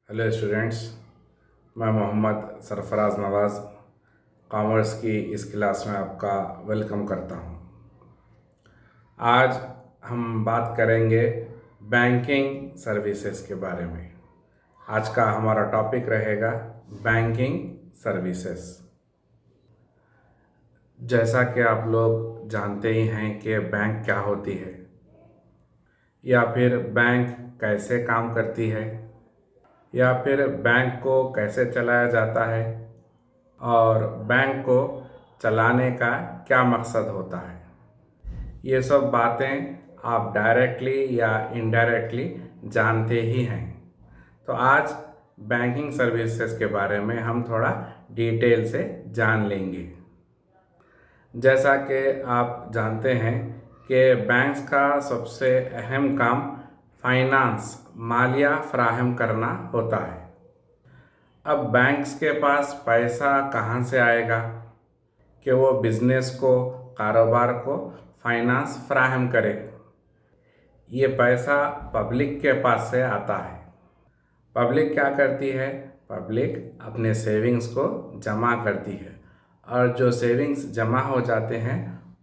Hello students, मैं मोहम्मद सरफराज नवाज़ commerce की इस क्लास में आपका वेलकम करता हूं। आज हम बात करेंगे बैंकिंग सर्विसेज के बारे में। आज का हमारा टॉपिक रहेगा बैंकिंग सर्विसेज। जैसा कि आप लोग जानते ही हैं कि बैंक क्या होती है या फिर बैंक कैसे काम करती है या फिर बैंक को कैसे चलाया जाता है और बैंक को चलाने का क्या मकसद होता है। ये सब बातें आप डायरेक्टली या इनडायरेक्टली जानते ही हैं। तो आज बैंकिंग सर्विसेज के बारे में हम थोड़ा डिटेल से जान लेंगे। जैसा कि आप जानते हैं कि बैंक्स का सबसे अहम काम फाइनेंस मालिया फराहम करना होता है। अब बैंक्स के पास पैसा कहाँ से आएगा कि वो बिजनेस को, कारोबार को फाइनेंस फराहम करे। ये पैसा पब्लिक के पास से आता है। पब्लिक क्या करती है? पब्लिक अपने सेविंग्स को जमा करती है और जो सेविंग्स जमा हो जाते हैं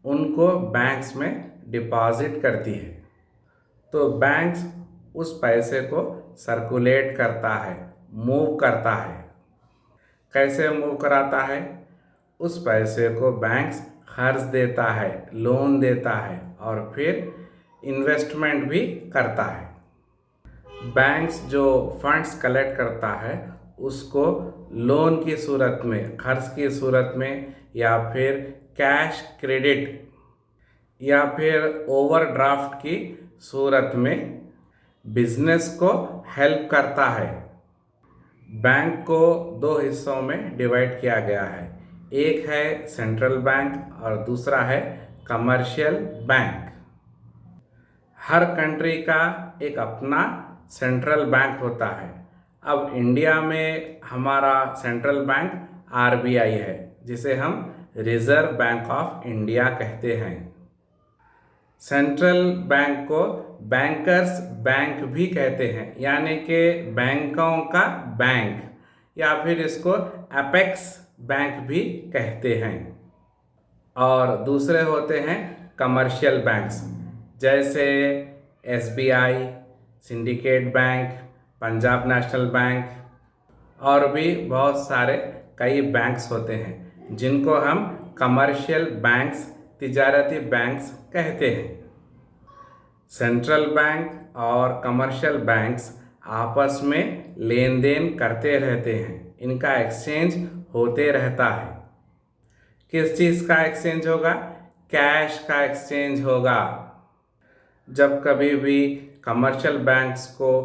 उनको बैंक्स में डिपॉजिट करती है। तो बैंक्स उस पैसे को सर्कुलेट करता है, मूव करता है। कैसे मूव कराता है? उस पैसे को बैंक्स कर्ज देता है, लोन देता है और फिर इन्वेस्टमेंट भी करता है। बैंक्स जो फंड्स कलेक्ट करता है उसको लोन की सूरत में, कर्ज की सूरत में या फिर कैश क्रेडिट या फिर ओवरड्राफ्ट की सूरत में बिजनेस को हेल्प करता है। बैंक को दो हिस्सों में डिवाइड किया गया है। एक है सेंट्रल बैंक और दूसरा है कमर्शियल बैंक। हर कंट्री का एक अपना सेंट्रल बैंक होता है। अब इंडिया में हमारा सेंट्रल बैंक आरबीआई है, जिसे हम रिजर्व बैंक ऑफ इंडिया कहते हैं। सेंट्रल बैंक को बैंकर्स बैंक भी कहते हैं, यानी कि बैंकों का बैंक, या फिर इसको अपेक्स बैंक भी कहते हैं। और दूसरे होते हैं कमर्शियल बैंक्स, जैसे SBI, syndicate bank, Punjab national bank और भी बहुत सारे कई बैंक्स होते हैं जिनको हम कमर्शियल बैंक्स, तिजारती बैंक्स कहते हैं। सेंट्रल बैंक और कमर्शियल बैंक्स आपस में लेन देन करते रहते हैं। इनका एक्सचेंज होते रहता है। किस चीज़ का एक्सचेंज होगा? कैश का एक्सचेंज होगा। जब कभी भी कमर्शियल बैंक्स को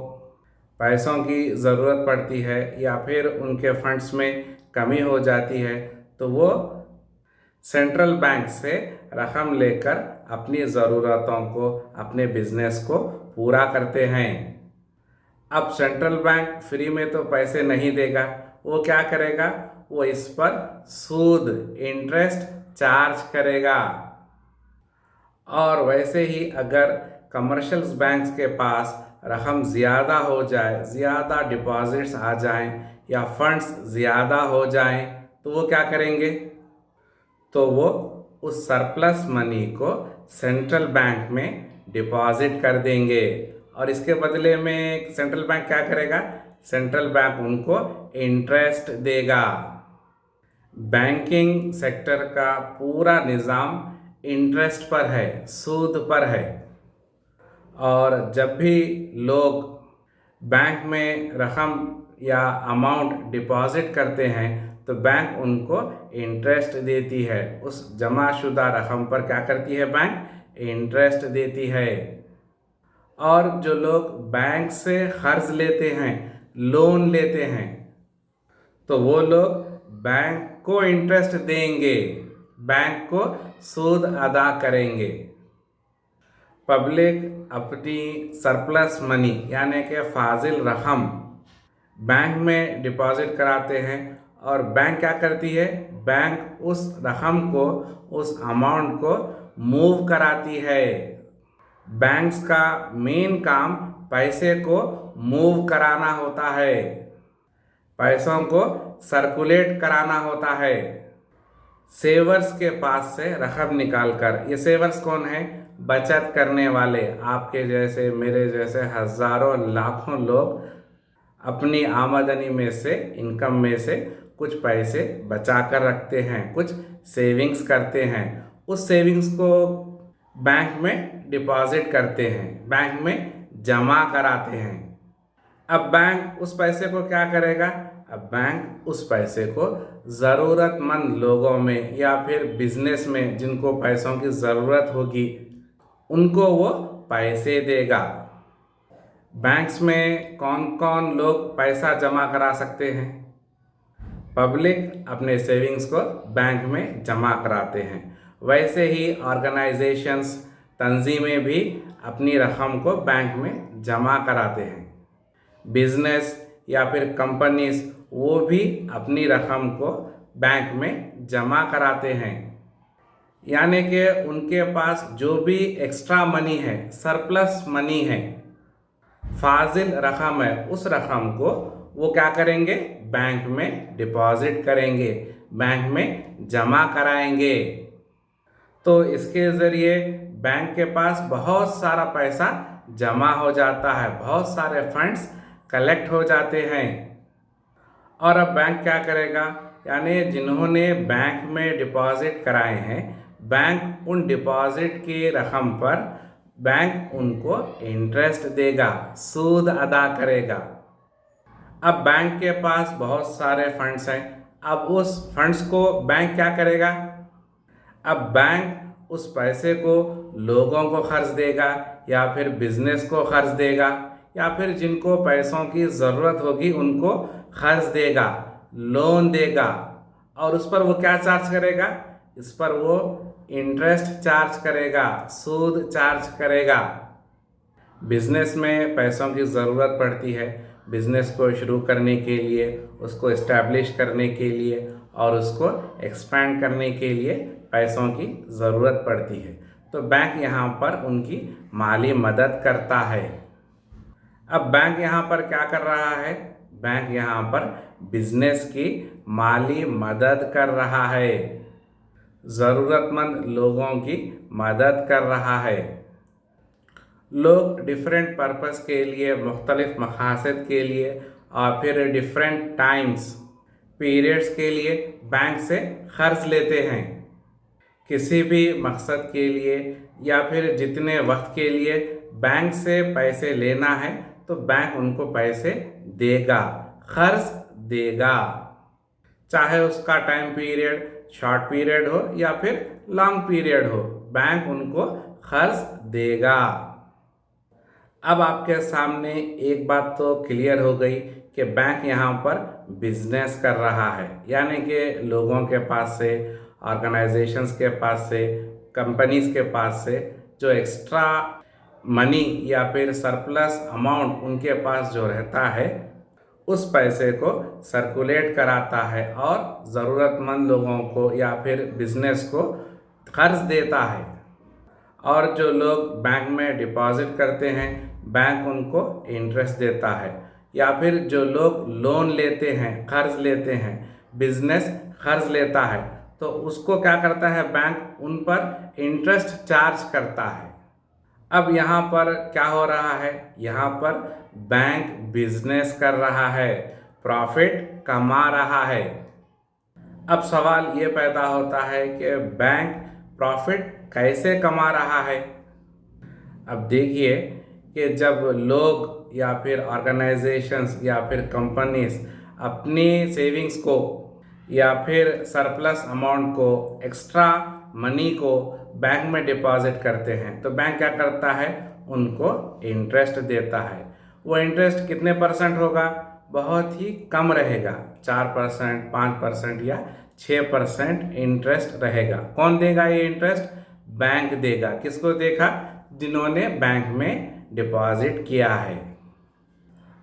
पैसों की ज़रूरत पड़ती है या फिर उनके फंड्स में कमी हो जाती है तो वो सेंट्रल बैंक से रकम लेकर अपनी ज़रूरतों को, अपने बिजनेस को पूरा करते हैं। अब सेंट्रल बैंक फ्री में तो पैसे नहीं देगा, वो क्या करेगा? वो इस पर सूद, इंटरेस्ट चार्ज करेगा। और वैसे ही अगर कमर्शियल बैंक्स के पास रकम ज़्यादा हो जाए, ज़्यादा डिपॉजिट्स आ जाएं या फंड्स ज़्यादा हो जाएं तो वो क्या करेंगे? तो वो उस सरप्लस मनी को सेंट्रल बैंक में डिपॉजिट कर देंगे और इसके बदले में सेंट्रल बैंक क्या करेगा? सेंट्रल बैंक उनको इंटरेस्ट देगा। बैंकिंग सेक्टर का पूरा निज़ाम इंटरेस्ट पर है, सूद पर है। और जब भी लोग बैंक में रकम या अमाउंट डिपॉजिट करते हैं तो बैंक उनको इंटरेस्ट देती है। उस जमाशुदा रकम पर क्या करती है? बैंक इंटरेस्ट देती है। और जो लोग बैंक से कर्ज लेते हैं, लोन लेते हैं, तो वो लोग बैंक को इंटरेस्ट देंगे, बैंक को सूद अदा करेंगे। पब्लिक अपनी सरप्लस मनी यानी कि फाजिल रकम बैंक में डिपॉजिट कराते हैं और बैंक क्या करती है? बैंक उस रकम को, उस अमाउंट को मूव कराती है। बैंक्स का मेन काम पैसे को मूव कराना होता है। पैसों को सर्कुलेट कराना होता है। सेवर्स के पास से रकम निकाल कर, ये सेवर्स कौन है? बचत करने वाले, आपके जैसे मेरे जैसे हजारों लाखों लोग अपनी आमदनी में से, इनकम में से कुछ पैसे बचा कर रखते हैं, कुछ सेविंग्स करते हैं। उस सेविंग्स को बैंक में डिपॉजिट करते हैं, बैंक में जमा कराते हैं। अब बैंक उस पैसे को क्या करेगा? अब बैंक उस पैसे को ज़रूरतमंद लोगों में या फिर बिजनेस में जिनको पैसों की ज़रूरत होगी उनको वो पैसे देगा। बैंक्स में कौन कौन लोग पैसा जमा करा सकते हैं? पब्लिक अपने सेविंग्स को बैंक में जमा कराते हैं। वैसे ही ऑर्गेनाइजेशंस, तंजीमें भी अपनी रकम को बैंक में जमा कराते हैं। बिजनेस या फिर कंपनीज वो भी अपनी रकम को बैंक में जमा कराते हैं। यानी कि उनके पास जो भी एक्स्ट्रा मनी है, सरप्लस मनी है, फाजिल रकम है, उस रकम को वो क्या करेंगे? बैंक में डिपॉजिट करेंगे, बैंक में जमा कराएंगे। तो इसके ज़रिए बैंक के पास बहुत सारा पैसा जमा हो जाता है, बहुत सारे फंड्स कलेक्ट हो जाते हैं। और अब बैंक क्या करेगा? यानी जिन्होंने बैंक में डिपॉजिट कराए हैं, बैंक उन डिपॉजिट की रकम पर बैंक उनको इंटरेस्ट देगा, सूद अदा करेगा। अब बैंक के पास बहुत सारे फंड्स हैं। अब उस फंड्स को बैंक क्या करेगा? अब बैंक उस पैसे को लोगों को खर्च देगा या फिर बिजनेस को खर्च देगा या फिर जिनको पैसों की ज़रूरत होगी उनको खर्च देगा, लोन देगा। और उस पर वो क्या चार्ज करेगा? इस पर वो इंटरेस्ट चार्ज करेगा, सूद चार्ज करेगा। बिजनेस में पैसों की ज़रूरत पड़ती है, बिजनेस को शुरू करने के लिए, उसको इस्टेब्लिश करने के लिए और उसको एक्सपैंड करने के लिए पैसों की ज़रूरत पड़ती है। तो बैंक यहाँ पर उनकी माली मदद करता है। अब बैंक यहाँ पर क्या कर रहा है? बैंक यहाँ पर बिजनेस की माली मदद कर रहा है, ज़रूरतमंद लोगों की मदद कर रहा है। लोग डिफरेंट पर्पस के लिए, मुख्तलिफ मकासद के लिए और फिर डिफरेंट टाइम्स, पीरियड्स के लिए बैंक से कर्ज लेते हैं। किसी भी मकसद के लिए या फिर जितने वक्त के लिए बैंक से पैसे लेना है तो बैंक उनको पैसे देगा, कर्ज देगा। चाहे उसका टाइम पीरियड शॉर्ट पीरियड हो या फिर लॉन्ग पीरियड हो, बैंक उनको कर्ज देगा। अब आपके सामने एक बात तो क्लियर हो गई कि बैंक यहाँ पर बिजनेस कर रहा है, यानी कि लोगों के पास से, ऑर्गेनाइजेशंस के पास से, कंपनीज के पास से जो एक्स्ट्रा मनी या फिर सरप्लस अमाउंट उनके पास जो रहता है उस पैसे को सर्कुलेट कराता है और ज़रूरतमंद लोगों को या फिर बिजनेस को कर्ज देता है। और जो लोग बैंक में डिपॉजिट करते हैं बैंक उनको इंटरेस्ट देता है, या फिर जो लोग लोन लेते हैं, कर्ज लेते हैं, बिजनेस कर्ज लेता है तो उसको क्या करता है? बैंक उन पर इंटरेस्ट चार्ज करता है। अब यहाँ पर क्या हो रहा है? यहाँ पर बैंक बिजनेस कर रहा है, प्रॉफिट कमा रहा है। अब सवाल ये पैदा होता है कि बैंक प्रॉफिट कैसे कमा रहा है? अब देखिए कि जब लोग या फिर ऑर्गेनाइजेशंस या फिर कंपनीज अपनी सेविंग्स को या फिर सरप्लस अमाउंट को, एक्स्ट्रा मनी को बैंक में डिपॉजिट करते हैं तो बैंक क्या करता है? उनको इंटरेस्ट देता है। वो इंटरेस्ट कितने परसेंट होगा? बहुत ही कम रहेगा, 4%, 5% या 6% इंटरेस्ट रहेगा। कौन देगा ये इंटरेस्ट? बैंक देगा। किसको देगा? जिन्होंने बैंक में डिपॉजिट किया है।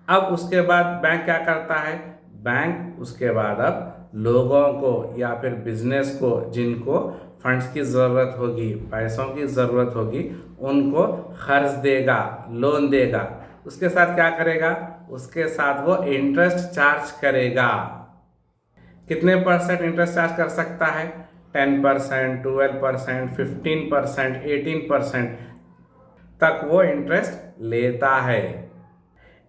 अब उसके बाद बैंक क्या करता है? बैंक उसके बाद अब लोगों को या फिर बिजनेस को जिनको फंड्स की ज़रूरत होगी, पैसों की ज़रूरत होगी, उनको कर्ज देगा, लोन देगा। उसके साथ क्या करेगा? उसके साथ वो इंटरेस्ट चार्ज करेगा। कितने परसेंट इंटरेस्ट चार्ज कर सकता है? 10%, 12%, 15%, 18% तक वो इंटरेस्ट लेता है।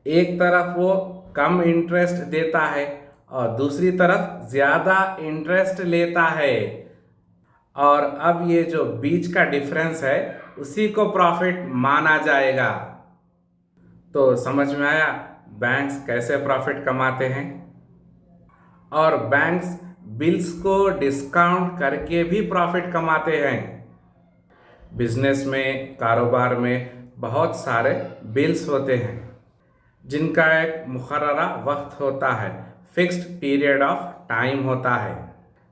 एक तरफ वो कम इंटरेस्ट देता है और दूसरी तरफ ज़्यादा इंटरेस्ट लेता है। और अब ये जो बीच का डिफरेंस है उसी को प्रॉफिट माना जाएगा। तो समझ में आया बैंक्स कैसे प्रॉफिट कमाते हैं। और बैंक्स बिल्स को डिस्काउंट करके भी प्रॉफिट कमाते हैं। बिजनेस में, कारोबार में बहुत सारे बिल्स होते हैं जिनका एक मुकर्ररा वक्त होता है, फिक्स्ड पीरियड ऑफ टाइम होता है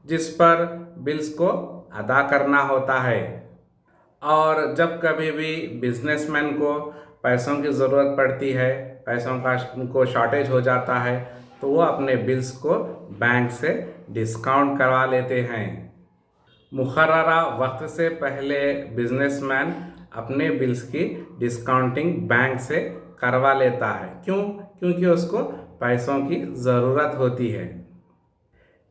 जिस पर बिल्स को अदा करना होता है। और जब कभी भी बिजनेसमैन को पैसों की ज़रूरत पड़ती है, पैसों का उनको शॉर्टेज हो जाता है, तो वो अपने बिल्स को बैंक से डिस्काउंट करवा लेते हैं। मुकर्ररा वक्त से पहले बिजनेसमैन अपने बिल्स की डिस्काउंटिंग बैंक से करवा लेता है। क्यों? क्योंकि उसको पैसों की ज़रूरत होती है।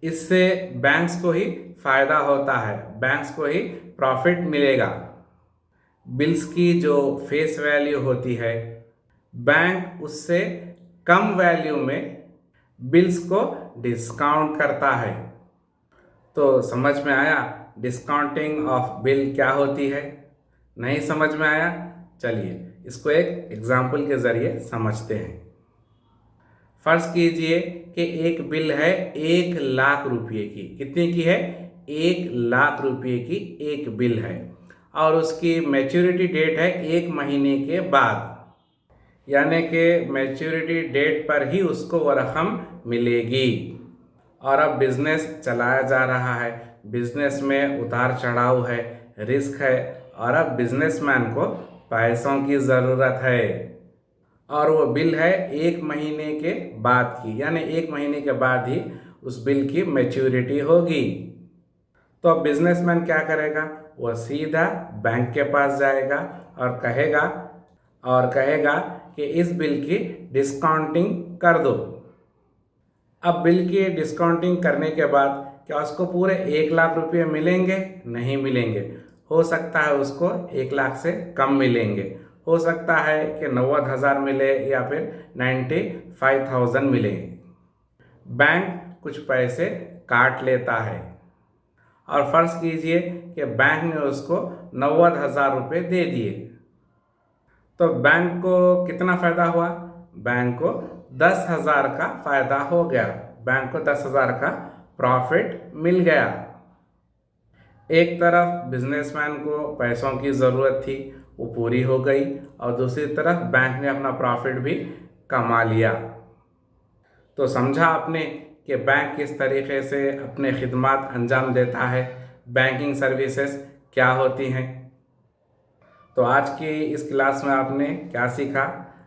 इससे बैंक्स को ही फ़ायदा होता है, बैंक्स को ही प्रॉफिट मिलेगा। बिल्स की जो फेस वैल्यू होती है, बैंक उससे कम वैल्यू में बिल्स को डिस्काउंट करता है। तो समझ में आया डिस्काउंटिंग ऑफ बिल क्या होती है? नहीं समझ में आया? चलिए इसको एक एग्जाम्पल के ज़रिए समझते हैं। फर्ज कीजिए कि एक बिल है 1,00,000 रुपये की। कितने की है? 1,00,000 रुपये की एक बिल है और उसकी मैच्योरिटी डेट है 1 महीने के बाद, यानी कि मैच्योरिटी डेट पर ही उसको वो रकम मिलेगी। और अब बिजनेस चलाया जा रहा है, बिजनेस में उतार चढ़ाव है, रिस्क है और अब बिजनेसमैन को पैसों की ज़रूरत है और वो बिल है 1 महीने के बाद की, यानी 1 महीने के बाद ही उस बिल की मैच्योरिटी होगी। तो अब बिजनेसमैन क्या करेगा? वो सीधा बैंक के पास जाएगा और कहेगा कि इस बिल की डिस्काउंटिंग कर दो। अब बिल की डिस्काउंटिंग करने के बाद क्या उसको पूरे 1,00,000 रुपये मिलेंगे? नहीं मिलेंगे। हो सकता है उसको 1,00,000 से कम मिलेंगे, हो सकता है कि 90,000 मिले या फिर 95,000 मिले। बैंक कुछ पैसे काट लेता है और फर्ज कीजिए कि बैंक ने उसको 90,000 रुपये दे दिए, तो बैंक को कितना फ़ायदा हुआ? बैंक को 10,000 का फ़ायदा हो गया, बैंक को 10,000 का प्रॉफिट मिल गया। एक तरफ बिजनेसमैन को पैसों की ज़रूरत थी, वो पूरी हो गई और दूसरी तरफ बैंक ने अपना प्रॉफिट भी कमा लिया। तो समझा आपने कि बैंक किस तरीके से अपने खिदमात अंजाम देता है, बैंकिंग सर्विसेज क्या होती हैं। तो आज की इस क्लास में आपने क्या सीखा?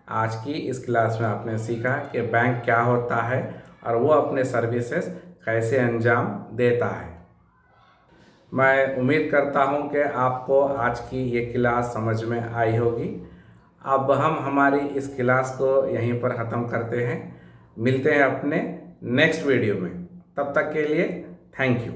आज की इस क्लास में आपने सीखा कि बैंक क्या होता है और वो अपने सर्विसेज कैसे अंजाम देता है। मैं उम्मीद करता हूँ कि आपको आज की ये क्लास समझ में आई होगी। अब हम हमारी इस क्लास को यहीं पर ख़त्म करते हैं। मिलते हैं अपने नेक्स्ट वीडियो में। तब तक के लिए थैंक यू।